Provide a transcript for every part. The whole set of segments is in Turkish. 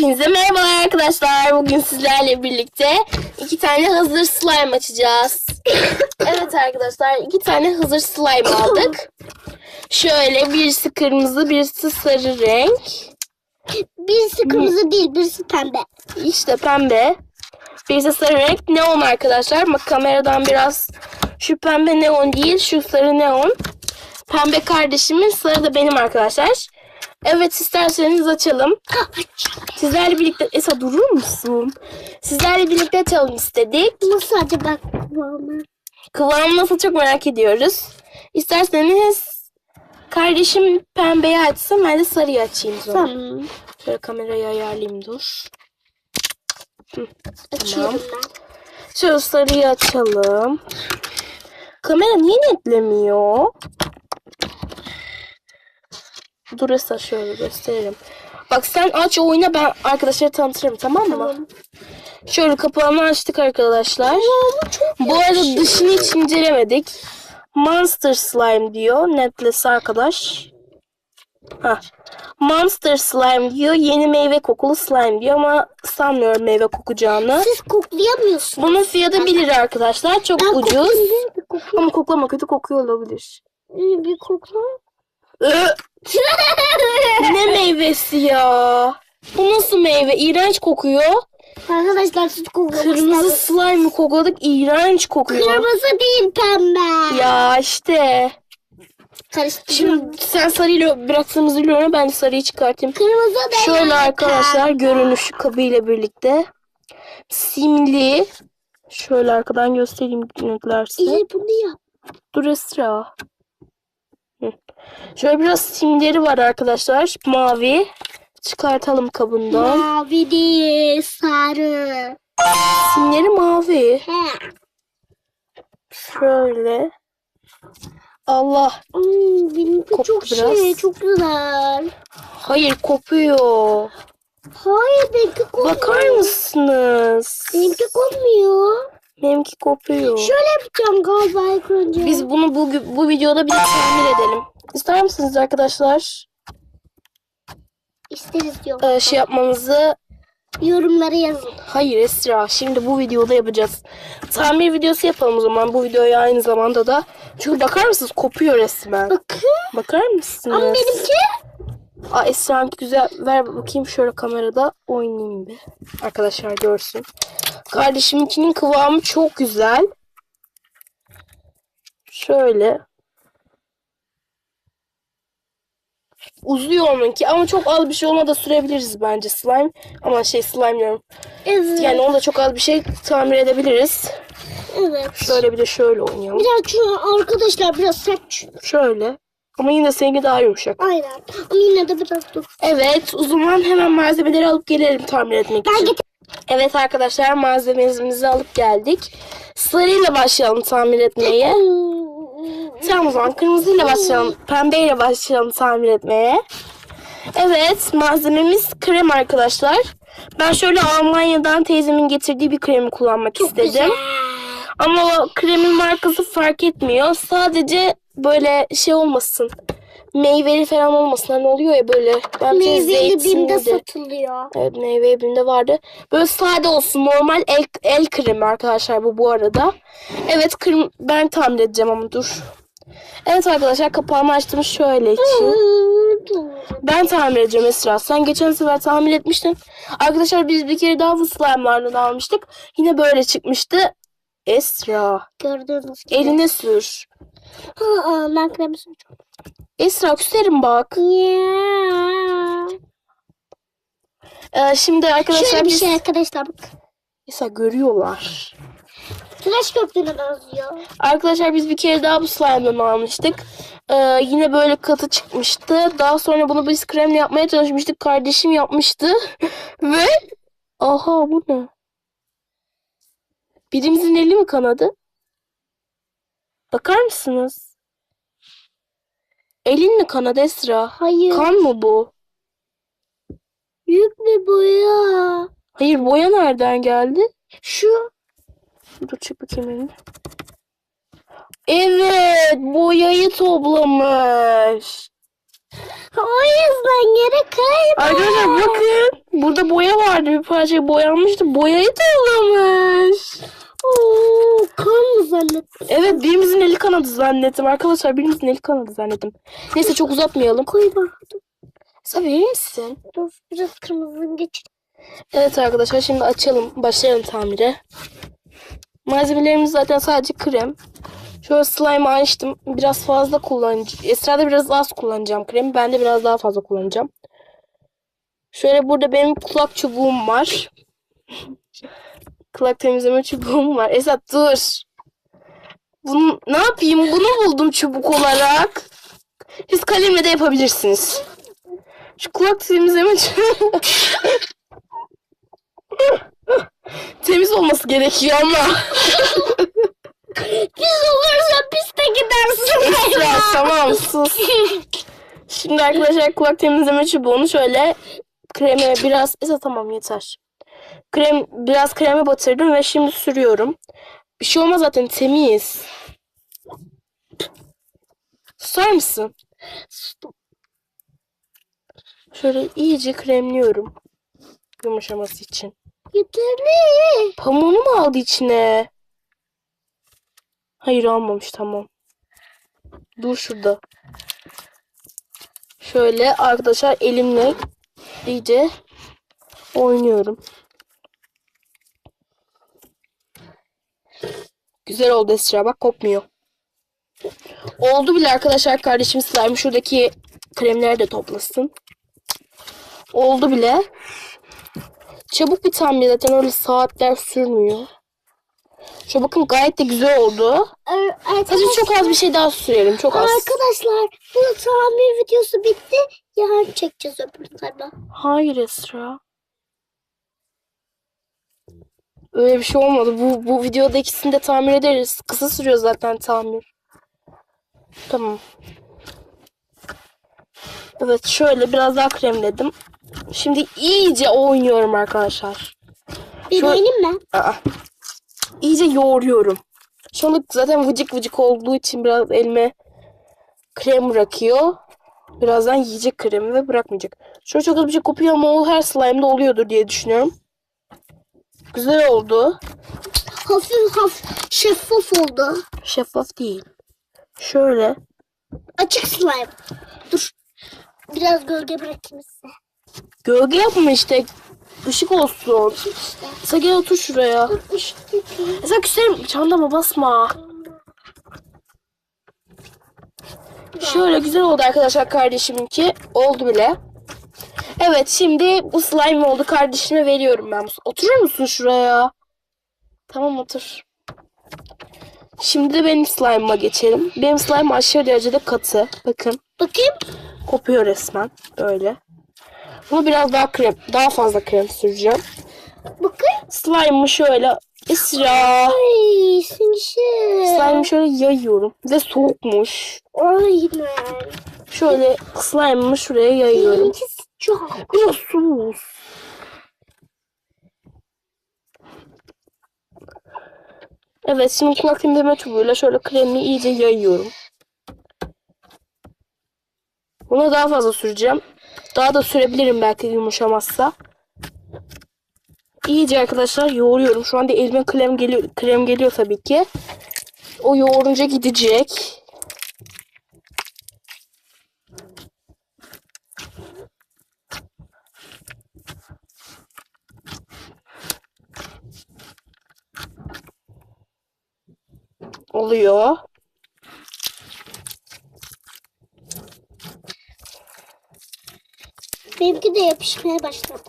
Hepinize merhabalar arkadaşlar. Bugün sizlerle birlikte 2 tane hazır slime açacağız. Evet arkadaşlar, 2 tane hazır slime aldık. Şöyle, birisi kırmızı, birisi sarı renk. Birisi kırmızı değil, birisi pembe. İşte pembe. Birisi sarı renk. Neon arkadaşlar. Bak kameradan biraz, şu pembe neon değil, şu sarı neon. Pembe kardeşimin, sarı da benim arkadaşlar. Evet, isterseniz açalım. Sizlerle birlikte... Esa durur musun? Sizlerle birlikte açalım istedik. Nasıl acaba kıvamı? Kıvamı nasıl çok merak ediyoruz. İsterseniz kardeşim pembeyi açsın, ben de sarıyı açayım. Tamam. Şöyle kamerayı ayarlayayım, dur. Açıyorum ben. Şöyle sarıyı açalım. Kamera niye netlemiyor? Dur Esa, şöyle gösteririm. Bak sen aç oyuna, ben arkadaşları tanıtırım, tamam mı? Tamam. Şöyle kapağını açtık arkadaşlar. Bu arada dışını hiç incelemedik. Monster Slime diyor. Netlesi arkadaş. Monster Slime diyor. Yeni meyve kokulu slime diyor ama sanmıyorum meyve kokacağını. Siz koklayamıyorsunuz. Bunun fiyatı 1 lira arkadaşlar. Çok Ben ucuz. koklayayım, bir koklayayım. Ama koklama, kötü kokuyor olabilir. Bir kokla. Ne meyvesi ya? Bu nasıl meyve? İğrenç kokuyor. Arkadaşlar siz koklamak Kırmızı slime kokladık. İğrenç kokuyor. Kırmızı değil, pembe. Ya işte. Karıştırıyorum. Şimdi sen sarıyla bıraktığımız ürünü ben de sarıyı çıkartayım. Kırmızı değil. Şöyle arkadaşlar, pembe. görünüşü kabıyla birlikte. Simli. Şöyle arkadan göstereyim netlerse. İyi, bunu yap. Dur Esra. Şöyle biraz simleri var arkadaşlar. Mavi. Çıkartalım kabından. Mavi değil, sarı. Simleri mavi. He. Şöyle. Allah. Benimki Koptu çok biraz. çok güzel. Hayır, kopuyor. Hayır, benimki kopmuyor. Bakar mısınız? Benimki kopmuyor. Benimki kopuyor. Şöyle yapacağım galiba ilk önce. Biz bunu bu videoda bir tamir edelim. İster misiniz arkadaşlar? İsteriz diyorum. Şey yapmamızı? Yorumlara yazın. Hayır Esra, şimdi bu videoda yapacağız. Tamir videosu yapalım o zaman bu videoya aynı zamanda da. Çünkü bakar mısınız, kopuyor resmen. Bakın. Bakar mısınız? Ama benimki. Esra güzel, ver bakayım şöyle kamerada oynayayım bir. Arkadaşlar görsün. Kardeşiminkinin kıvamı çok güzel. Şöyle. Uzuyor onunki ama çok az bir şey, ona da sürebiliriz bence slime. Ama slime diyorum. Evet. Yani onu da çok az bir şey tamir edebiliriz. Evet. Şöyle bir de şöyle oynayalım. Biraz şu arkadaşlar biraz sert. Şöyle. Ama yine seninki daha yumuşak. Aynen. Ama yine de biraz dur. Evet, o zaman hemen malzemeleri alıp gelelim tamir etmek için. Evet arkadaşlar, malzememizi alıp geldik. Sarıyla başlayalım tamir etmeye. Tamam, o zaman kırmızıyla başlayalım. Pembeyle başlayalım tamir etmeye. Evet, malzememiz krem arkadaşlar. Ben şöyle Almanya'dan teyzemin getirdiği bir kremi kullanmak istedim. Güzel. Ama o kremin markası fark etmiyor. Sadece böyle şey olmasın. Meyveli falan olmasın. Hani oluyor ya böyle. Meyveli BİM'de satılıyor. Evet, meyveli BİM'de vardı. Böyle sade olsun. Normal el kremi arkadaşlar bu arada. Evet, ben tamir edeceğim ama dur. Evet arkadaşlar, kapağımı açtım şöyle için. Ben tamir edeceğim Esra. Sen geçen sefer tamir etmiştin. Arkadaşlar biz bir kere daha bu slime'lardan almıştık. Yine böyle çıkmıştı. Esra. Gördüğünüz gibi. Eline sür. Ben kremi süreceğim. Esra küserim bak. Şimdi arkadaşlar Şöyle bir şey arkadaşlar bak. Esra görüyorlar. Tıraş köpüğüne benziyor. Arkadaşlar biz bir kere daha bu slime'dan almıştık. Yine böyle katı çıkmıştı. Daha sonra bunu biz kremle yapmaya çalışmıştık. Kardeşim yapmıştı. Ve aha, bu ne? Birimizin eli mi kanadı? Bakar mısınız? Elin mi kanadı Esra? Hayır. Kan mı bu? Büyük bir boya. Hayır, boya nereden geldi? Şu. Dur, çık bakayım elini. Evet, boyayı toplamış. O yüzden geri kayma. Arkadaşlar bakın. Burada boya boya vardı. Bir parça boyanmıştı. Boyayı da yollamış. Oo, kan mı zannettim? Evet, birimizin eli kanadı zannettim. Arkadaşlar, birimizin eli kanadı zannettim. Neyse, çok uzatmayalım. Koy bak. Sen verir misin? Dur biraz kırmızını geçir. Evet arkadaşlar, şimdi açalım. Başlayalım tamire. Malzemelerimiz zaten sadece krem. Şöyle slime açtım. Biraz fazla kullanacağım. Esra'da biraz az kullanacağım kremi. Ben de biraz daha fazla kullanacağım. Şöyle burada benim kulak çubuğum var. Kulak temizleme çubuğum var. Esat dur. Bunu ne yapayım? Bunu buldum çubuk olarak. Siz kalemle de yapabilirsiniz. Şu kulak temizleme çubuğu. Temiz olması gerekiyor ama. Pis olursa pis de gidersin. Esra tamam sus. Şimdi arkadaşlar kulak temizleme çubuğunu şöyle kreme biraz... Tamam yeter. Biraz kreme batırdım ve şimdi sürüyorum. Bir şey olmaz zaten, temiz. Susar mısın? Şöyle iyice kremliyorum. Yumuşaması için. Yeterli. Pamuğunu mu aldı içine? Hayır almamış, tamam. Dur şurada. Şöyle arkadaşlar elimle iyice oynuyorum. Güzel oldu Esra, bak kopmuyor. Oldu bile arkadaşlar, kardeşim slime şuradaki kremleri de toplasın. Oldu bile. Çabuk bir tamir, zaten öyle saatler sürmüyor. Şu bakın gayet de güzel oldu. Sadece çok az bir şey daha sürelim, çok az. Arkadaşlar bu tamir videosu bitti. Yarın çekeceğiz öbür tarafa. Hayır Esra. Öyle bir şey olmadı. Bu videoda ikisini de tamir ederiz. Kısa sürüyor zaten tamir. Tamam. Evet, şöyle biraz daha kremledim. Şimdi iyice oynuyorum arkadaşlar. Bir benim mi? İyice yoğuruyorum. Şu anda zaten vıcık vıcık olduğu için biraz elime krem bırakıyor. Birazdan yiyecek kremi ve bırakmayacak. Şöyle çok az bir şey kopuyor ama o her slime'da oluyordur diye düşünüyorum. Güzel oldu. Hafif şeffaf oldu. Şeffaf değil. Şöyle. Açık slime. Dur. Biraz gölge bırakayım size. Gölge yapma işte. Işık olsun. İşte. Sen gel otur şuraya. Dur ışık yapayım. Sen küserim. Çantama basma. Şöyle güzel oldu arkadaşlar kardeşiminki. Oldu bile. Evet, şimdi bu slime oldu. Kardeşime veriyorum ben. Oturur musun şuraya? Tamam, otur. Şimdi de benim slime'ıma geçelim. Benim slime aşırı derecede katı. Bakın. Bakayım. Kopuyor resmen. Böyle. Bunu biraz daha fazla krem süreceğim. Bakayım. Slime'ı şöyle Esra. Ay sinişim. Slime'ı şöyle yayıyorum. Ve soğukmuş. Aynen. Şöyle slime'ımı şuraya yayıyorum. Benimki çok. Biraz sus. Evet, şimdi kulak temizleme çubuğuyla şöyle kremi iyice yayıyorum. Bunu daha fazla süreceğim. Daha da sürebilirim belki yumuşamazsa. İyice arkadaşlar yoğuruyorum. Şu anda elime krem geliyor tabii ki. O yoğurunca gidecek. Oluyor. Benimki de yapışmaya başladı.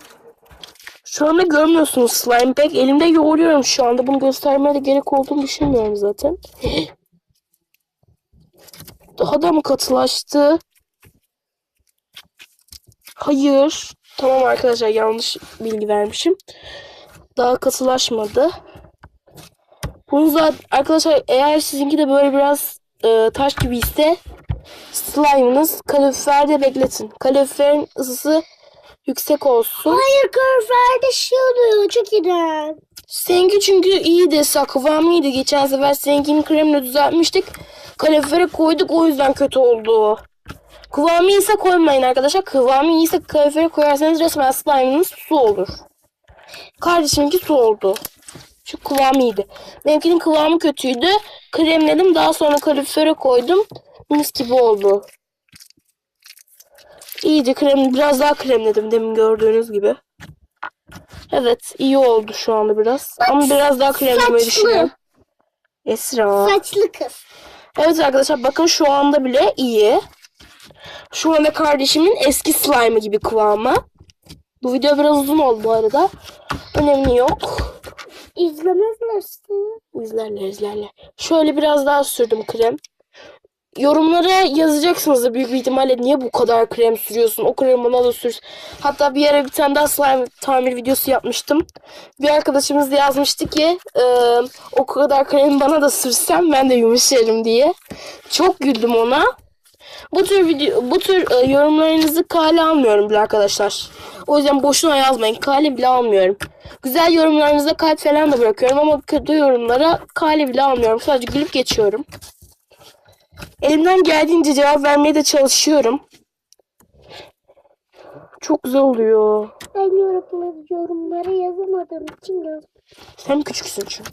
Şu anda görmüyorsunuz slime pek. Elimde yoğuruyorum şu anda. Bunu göstermeye de gerek olduğunu düşünmüyorum zaten. Daha da mı katılaştı? Hayır. Tamam arkadaşlar, yanlış bilgi vermişim. Daha katılaşmadı. Bunu zaten arkadaşlar, eğer sizinki de böyle biraz taş gibi ise slime'ınız kaloriferde bekletin. Kaloriferin ısısı yüksek olsun. Hayır kaloriferde şey oluyor. Çok iğrenç. Seninki çünkü iyiydi. Kıvamı iyiydi. Geçen sefer seninkinin kremle düzeltmiştik. Kalorifere koyduk, o yüzden kötü oldu. Kıvamı iyiyse koymayın arkadaşlar. Kıvamı iyiyse kalorifere koyarsanız resmen slime'ınız su olur. Kardeşiminki su oldu. Şu kıvamı iyiydi. Benimkinin kıvamı kötüydü. Kremledim. Daha sonra kalorifere koydum. Mis gibi oldu. İyice krem, biraz daha kremledim demin gördüğünüz gibi. Evet, iyi oldu şu anda biraz. Bak, ama biraz daha kremlemeyi saçlı. düşünüyorum. Esra. Saçlı kız. Evet arkadaşlar bakın şu anda bile iyi. Şu anda kardeşimin eski slime'ı gibi kıvamı. Bu video biraz uzun oldu bu arada. Önemli yok. İzlemezlerse. İzlerler. Şöyle biraz daha sürdüm krem. Yorumlara yazacaksınız da büyük bir ihtimalle niye bu kadar krem sürüyorsun? O kremi bana da sür. Hatta bir ara bir tane daha slime tamir videosu yapmıştım. Bir arkadaşımız da yazmıştı ki o kadar kremi bana da sürsem ben de yumuşarım diye. Çok güldüm ona. Bu tür yorumlarınızı kale almıyorum bile arkadaşlar. O yüzden boşuna yazmayın. Kale bile almıyorum. Güzel yorumlarınıza kalp falan da bırakıyorum ama kötü yorumlara kale bile almıyorum. Sadece gülüp geçiyorum. Elimden geldiğince cevap vermeye de çalışıyorum. Çok güzel oluyor. Ben yorumlara yazamadığım için yazdım. Sen küçüksün çünkü.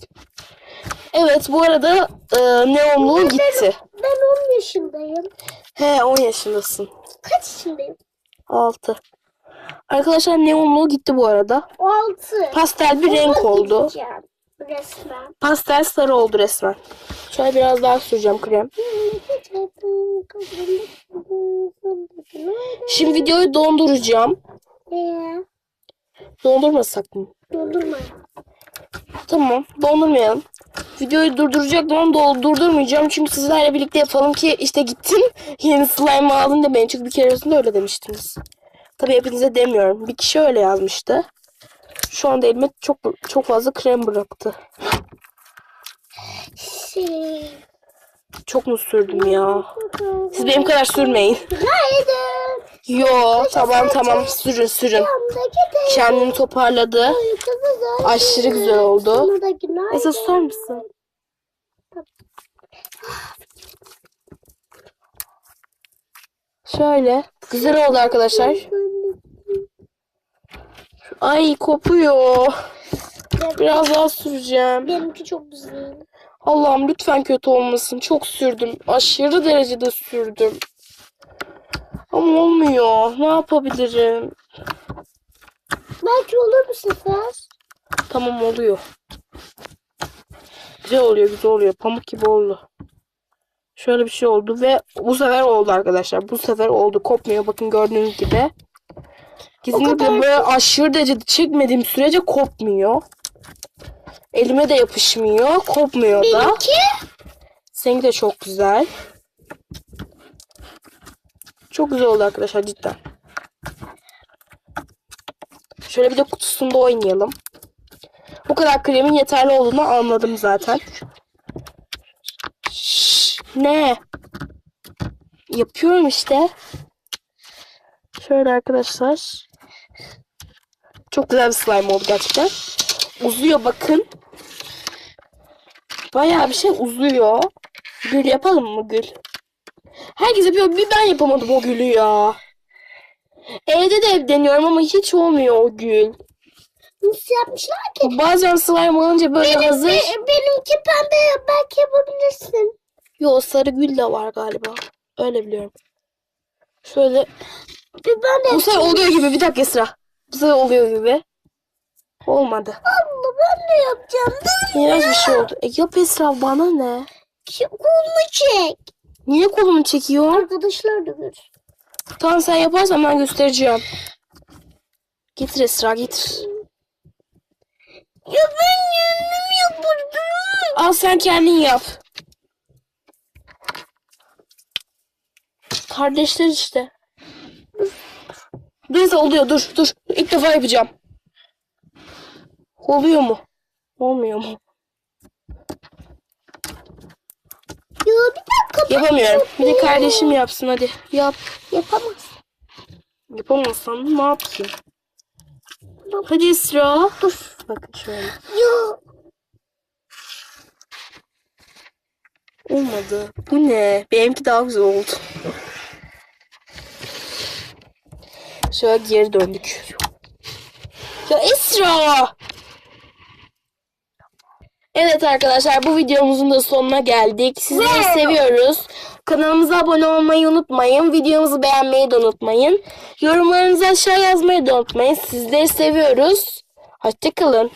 Evet bu arada neonluğu gitti. Ben 10 yaşındayım. He 10 yaşındasın. Kaç yaşındayım? 6. Arkadaşlar neonluğu gitti bu arada. 6. Pastel bir renk oldu. Resmen. Pastel sarı oldu resmen. Şöyle biraz daha süreceğim krem. Şimdi videoyu donduracağım. Dondurmasak mı? Doldurma. Tamam dondurmayalım. Videoyu durduracaktım ama durdurmayacağım. Çünkü sizlerle birlikte yapalım ki işte gittin yeni slime aldın demeyin. Çünkü bir keresinde öyle demiştiniz. Tabii hepinize demiyorum. Bir kişi öyle yazmıştı. Şu anda elime çok fazla krem bıraktı. Çok mu sürdüm ya? Siz benim kadar sürmeyin. Günaydın. Yo tamam sürün. Kendini toparladı. Aşırı güzel oldu. Neyse susar mısın? Şöyle. Güzel oldu arkadaşlar. Ay kopuyor. Biraz daha süreceğim. Benimki çok güzel. Allah'ım lütfen kötü olmasın. Çok sürdüm. Aşırı derecede sürdüm. Ama olmuyor. Ne yapabilirim? Belki olur bu sefer. Tamam oluyor. Güzel oluyor. Pamuk gibi oldu. Şöyle bir şey oldu ve bu sefer oldu arkadaşlar. Bu sefer oldu. Kopmuyor. Bakın gördüğünüz gibi. Kesinlikle böyle aşırı derecede çekmediğim sürece kopmuyor. Elime de yapışmıyor. Kopmuyor da. Benimki? Seninki de çok güzel. Çok güzel oldu arkadaşlar cidden. Şöyle bir de kutusunda oynayalım. Bu kadar kremin yeterli olduğunu anladım zaten. Şşş, ne? Yapıyorum işte. Şöyle arkadaşlar. Çok güzel bir slime oldu gerçekten. Uzuyor bakın. Bayağı bir şey uzuyor. Gül yapalım mı gül? Herkes yapıyor. Bir ben yapamadım o gülü ya. Evde de hep deniyorum ama hiç olmuyor o gül. Nasıl yapmışlar ki? Bazen slime alınca böyle hazır. Benimki pembe, belki yapabilirsin. Yo sarı gül de var galiba. Öyle biliyorum. Şöyle. Ben de Bu sefer oluyor gibi. Bir dakika Esra. Bu sefer oluyor gibi. Olmadı. abla ben de yapacağım. İğrenç bir şey oldu. Yap Esra bana ne? Kolunu çek. Niye kolumu çekiyor? Arkadaşlar da gör. Tamam sen yaparsan ben göstereceğim. Getir Esra getir. Ya ben kendim yapardım. Al sen kendin yap. Kardeşler işte. Neyse oluyor dur. İlk defa yapacağım. Oluyor mu? Olmuyor mu? Ya bir dakika. Yapamıyorum. Bir de kardeşim yapsın hadi. Yap. Yapamaz. Yapamazsan ne yapayım? Hadi Esra. Dur. Bakın şöyle. Ya. Olmadı. Bu ne? Benimki daha güzel oldu. Şöyle geri döndük. Ya Esra! Evet arkadaşlar, bu videomuzun da sonuna geldik. Sizleri seviyoruz. Kanalımıza abone olmayı unutmayın. Videomuzu beğenmeyi de unutmayın. Yorumlarınızı aşağı yazmayı da unutmayın. Sizleri seviyoruz. Hoşça kalın.